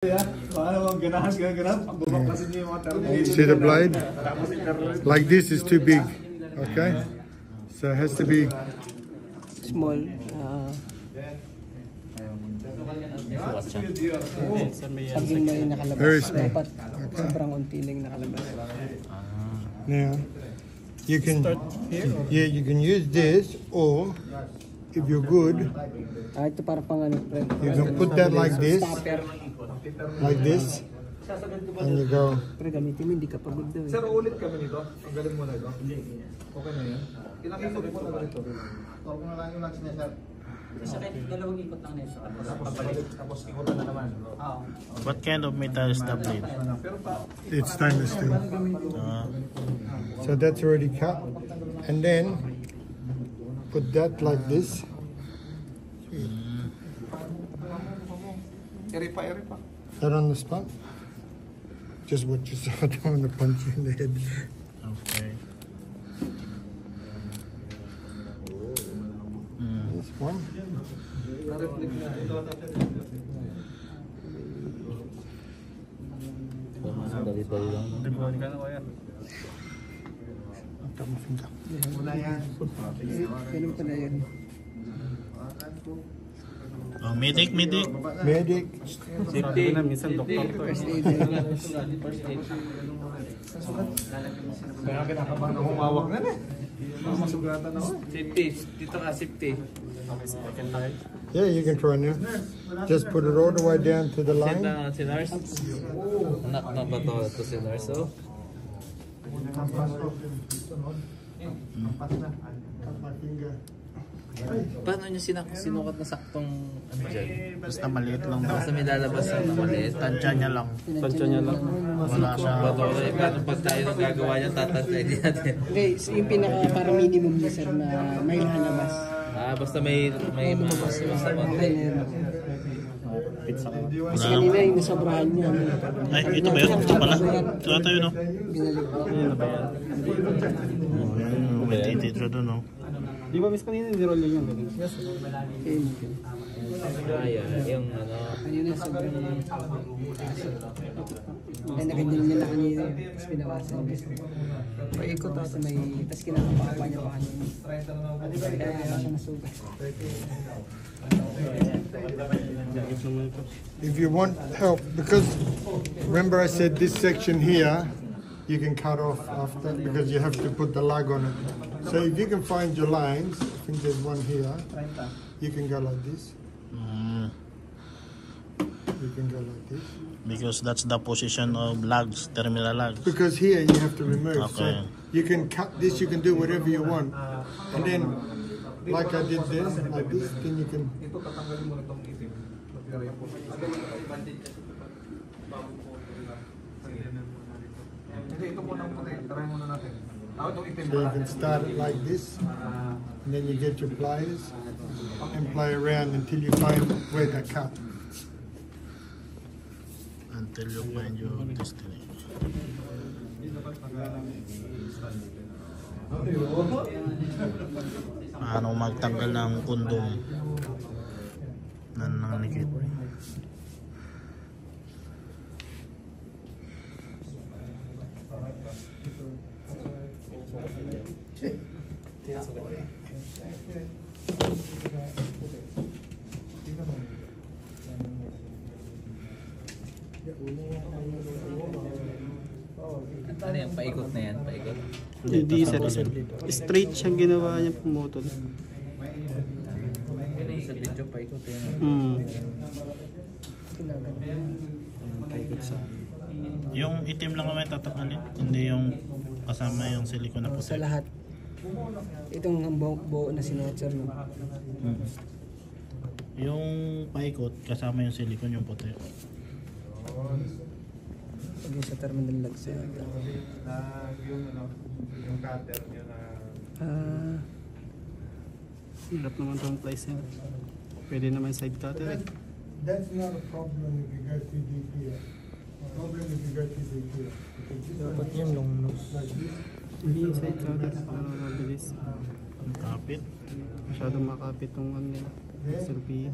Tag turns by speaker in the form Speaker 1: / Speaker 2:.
Speaker 1: See the blade? Like this is too big. Okay? So it has to be
Speaker 2: small.
Speaker 1: very small.
Speaker 2: Dapat sobrang unti lang nakalabas.
Speaker 1: Now you can you can use this, or if you're good,
Speaker 2: Ito para pang ano,
Speaker 1: you can put that like this, and you go.
Speaker 2: Pero gamitin mo, hindi ka pagod daw.
Speaker 3: Sir, ulit kami nito. Ang galing mo na ito. Okay na yan. Ilang ikot mo na ito? Tawag mo na lang yung lunch niya, sir.
Speaker 4: Sa dalawang ikot lang nito.
Speaker 3: Tapos ikotan na naman.
Speaker 5: What kind of metal is the blade?
Speaker 1: It's stainless steel. So that's already cut, and then put that like this.
Speaker 3: Eri-pa.
Speaker 1: That on the spot. Just what you saw. Don't want to punch you in the head.
Speaker 5: Okay.
Speaker 1: This one.
Speaker 2: Ganun pala yan.
Speaker 5: Oh, medic.
Speaker 1: Medic.
Speaker 2: Safety. First aid.
Speaker 3: Kaya kinakabahan ako humawak na eh. Masugatan ako.
Speaker 4: Safety. Dito ka, safety.
Speaker 1: Yeah, you can try now. Just put it all the way down to the line.
Speaker 4: Si nurse. Anak na ba ito si nurse? Oh. Paano niya sinukat na saktong ano dyan?
Speaker 5: Basta maliit lang daw.
Speaker 4: Basta may lalabas na maliit.
Speaker 5: Tansya niya lang. Wala siya.
Speaker 4: Paano pag tayo nang gagawa niya, tatantay din natin.
Speaker 2: Okay, so yung pinaka para minimum niya sir na may lalabas.
Speaker 4: Basta may basta konti.
Speaker 2: Kasi kanina yung nasobrahan niya.
Speaker 5: Ay, ito ba yun? Ito pala? Ito ata yun, no?
Speaker 2: Ginalik ko.
Speaker 5: Oh, yan. May titidro doon, no?
Speaker 6: Di ba miss kanina ni roll yun? Yes.
Speaker 4: Yung ano.
Speaker 2: Ayun na sobrang ay nakindil nila kanina. Tapos pinawasan niya. Paikot ako sa may tapos kinakapapa niya pa kanina. Kaya siya nasugat.
Speaker 1: If you want help, because remember I said this section here, you can cut off after because you have to put the lug on it. So if you can find your lines, I think there's one here, you can go like this. You can go like this.
Speaker 5: Because that's the position of lugs, terminal lugs.
Speaker 1: Because here you have to remove.
Speaker 5: Okay.
Speaker 1: So you can cut this, you can do whatever you want. And then, like I did this, like this, then you can...
Speaker 3: Ito tatanggalin mo na itong itim. Natira yung puso. Hindi, ito po ng puti. Try muna natin. Itong itim.
Speaker 1: So you can start it like this, and then you get your pliers and play around until you find where they cut.
Speaker 5: Until you find your destiny. Paano magtanggal ng kondom na nanikit?
Speaker 4: Ano yung paikot na yan? Paikot?
Speaker 6: Hindi sir. Straight siyang ginawa niya pumutol.
Speaker 4: Sa video paikot yan.
Speaker 6: Paikot sa
Speaker 5: Yung itim lang naman tatanggalin, hindi yung kasama yung silicone na puti.
Speaker 2: Sa lahat. Itong buo na sinuot sir.
Speaker 5: Yung paikot, kasama yung silicone yung puti.
Speaker 2: Pag yung sa terminal lag sir.
Speaker 3: Yung cutter nyo na...
Speaker 6: hirap naman itong place yan. Pwede naman side cutter eh.
Speaker 1: That's not a problem if you go too deep here. The problem if you go too deep here. Dapat yung long nose. Like this.
Speaker 6: Hindi side cutter. Para mabilis.
Speaker 5: Kapit.
Speaker 6: Masyadong makapit itong ano nila. SLP.